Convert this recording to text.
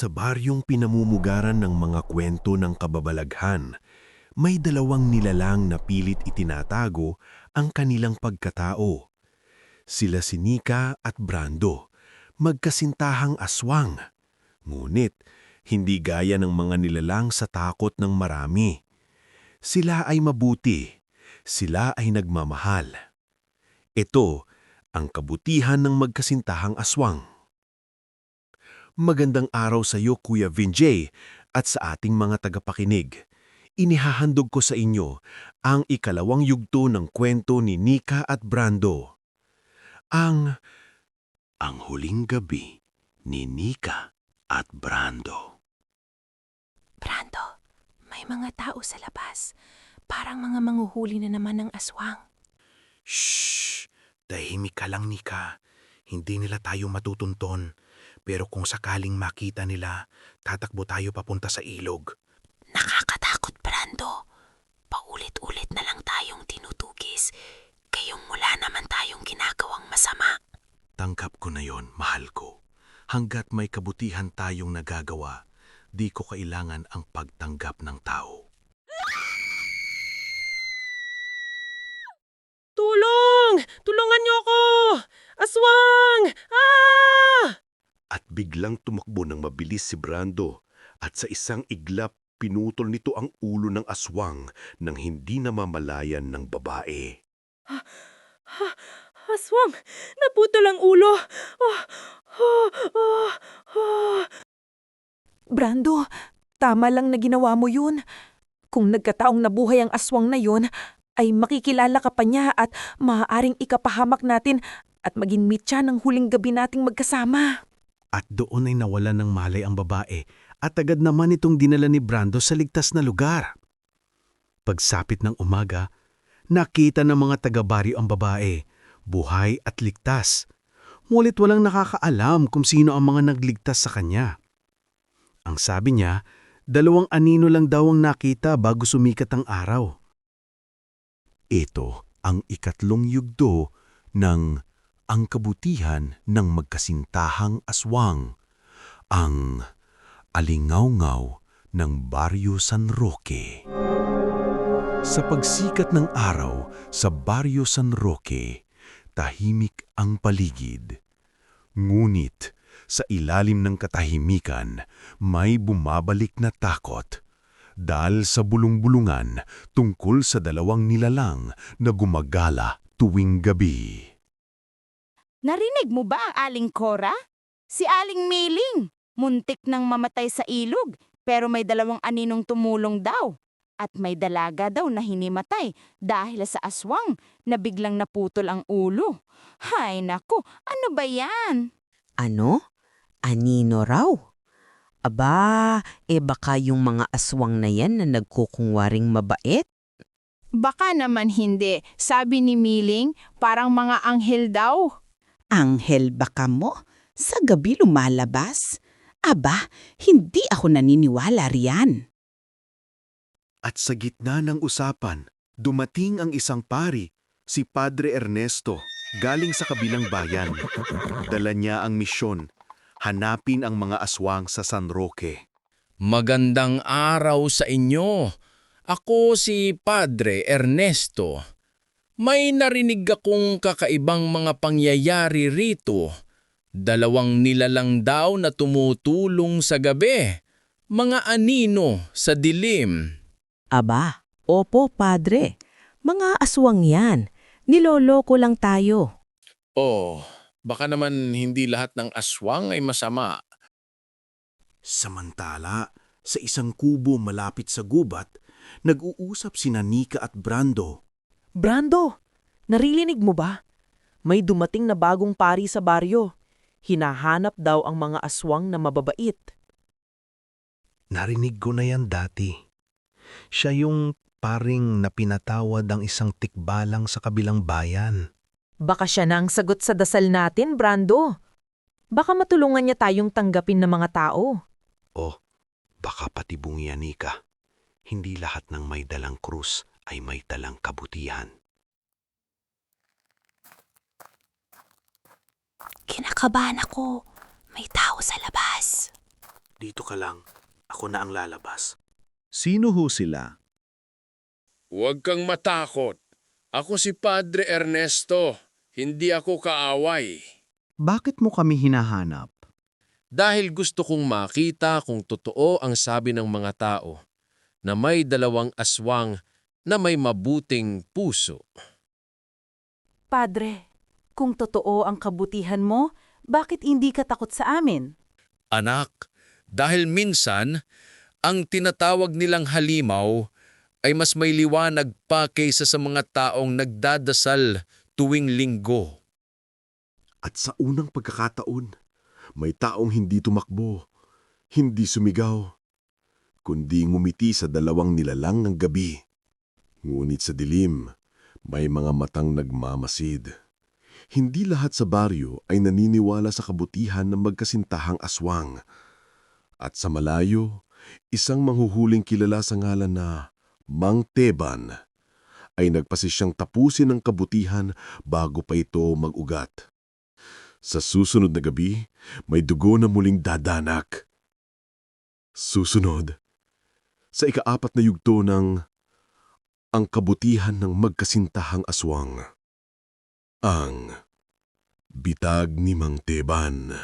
Sa baryong pinamumugaran ng mga kwento ng kababalaghan, may dalawang nilalang na pilit itinatago ang kanilang pagkatao. Sila si Nika at Brando, magkasintahang aswang. Ngunit, hindi gaya ng mga nilalang sa takot ng marami. Sila ay mabuti. Sila ay nagmamahal. Ito ang kabutihan ng magkasintahang aswang. Magandang araw sa iyo, Kuya Vinjay, at sa ating mga tagapakinig. Inihahandog ko sa inyo ang ikalawang yugto ng kwento ni Nika at Brando. Ang huling gabi ni Nika at Brando. Brando, may mga tao sa labas. Parang mga manghuhuli na naman ng aswang. Shh! Tahimik ka lang, Nika. Hindi nila tayo matutunton. Pero kung sakaling makita nila, tatakbo tayo papunta sa ilog. Nakakatakot, Brando. Paulit-ulit na lang tayong tinutugis. Kayong wala naman tayong ginagawang masama. Tanggap ko na yon, mahal ko. Hanggat may kabutihan tayong nagagawa, di ko kailangan ang pagtanggap ng tao. Tulong! Tulungan niyo ako! Aswang! Ah! At biglang tumakbo ng mabilis si Brando at sa isang iglap pinutol nito ang ulo ng aswang nang hindi namamalayan ng babae. Aswang! Naputol ang ulo! Ah! Ah! Ah! Ah! Brando, tama lang na ginawa mo yun. Kung nagkataong nabuhay ang aswang na yun, ay makikilala ka pa niya at maaaring ikapahamak natin at maging mitya ng huling gabi nating magkasama. At doon ay nawalan ng malay ang babae at agad naman itong dinala ni Brando sa ligtas na lugar. Pagsapit ng umaga, nakita ng mga taga-baryo ang babae, buhay at ligtas. Ngunit walang nakakaalam kung sino ang mga nagligtas sa kanya. Ang sabi niya, 2 anino lang daw ang nakita bago sumikat ang araw. Ito ang ikatlong yugto ng Ang Kabutihan ng Magkasintahang Aswang, ang Alingawngaw ng Baryo San Roque. Sa pagsikat ng araw sa Baryo San Roque, tahimik ang paligid. Ngunit sa ilalim ng katahimikan, may bumabalik na takot. Dahil sa bulong-bulungan tungkol sa 2 nilalang na gumagala tuwing gabi. Narinig mo ba ang Aling Cora? Si Aling Miling, muntik nang mamatay sa ilog, pero may 2 aninong tumulong daw. At may dalaga daw na hinimatay dahil sa aswang na biglang naputol ang ulo. Hay nako, ano ba yan? Ano? Anino raw? Aba, baka yung mga aswang na yan na nagkukungwaring mabait? Baka naman hindi. Sabi ni Miling, parang mga anghel daw. Anghel baka mo? Sa gabi lumalabas? Aba, hindi ako naniniwala riyan. At sa gitna ng usapan, dumating ang isang pari, si Padre Ernesto, galing sa kabilang bayan. Dala niya ang misyon, hanapin ang mga aswang sa San Roque. Magandang araw sa inyo. Ako si Padre Ernesto. May narinig akong kakaibang mga pangyayari rito. 2 nilalang daw na tumutulong sa gabi. Mga anino sa dilim. Aba, opo padre. Mga aswang yan. Niloloko lang tayo. Oh, baka naman hindi lahat ng aswang ay masama. Samantala, sa isang kubo malapit sa gubat, nag-uusap sina Nika at Brando. Brando, naririnig mo ba? May dumating na bagong pari sa baryo. Hinahanap daw ang mga aswang na mababait. Narinig ko na yan dati. Siya yung paring na pinatawad ang isang tikbalang sa kabilang bayan. Baka siya na ang sagot sa dasal natin, Brando. Baka matulungan niya tayong tanggapin ng mga tao. O, baka pati bungi yan, Nika. Hindi lahat ng may dalang krus ay may dalang kabutihan. Kinakabahan ako. May tao sa labas. Dito ka lang. Ako na ang lalabas. Sino ho sila? Huwag kang matakot. Ako si Padre Ernesto. Hindi ako kaaway. Bakit mo kami hinahanap? Dahil gusto kong makita kung totoo ang sabi ng mga tao na may 2 aswang na may mabuting puso. Padre, kung totoo ang kabutihan mo, bakit hindi ka takot sa amin? Anak, dahil minsan, ang tinatawag nilang halimaw ay mas may liwanag pa kaysa sa mga taong nagdadasal tuwing linggo. At sa unang pagkakataon, may taong hindi tumakbo, hindi sumigaw, kundi ngumiti sa 2 nilalang ng gabi. Ngunit sa dilim, may mga matang nagmamasid. Hindi lahat sa baryo ay naniniwala sa kabutihan ng magkasintahang aswang. At sa malayo, isang manghuhuling kilala sa ngalan na Mang Teban ay nagpasisyang tapusin ang kabutihan bago pa ito mag-ugat. Sa susunod na gabi, may dugo na muling dadanak. Susunod, sa ika-4 na yugto ng Ang Kabutihan ng Magkasintahang Aswang. Ang Bitag ni Mang Teban.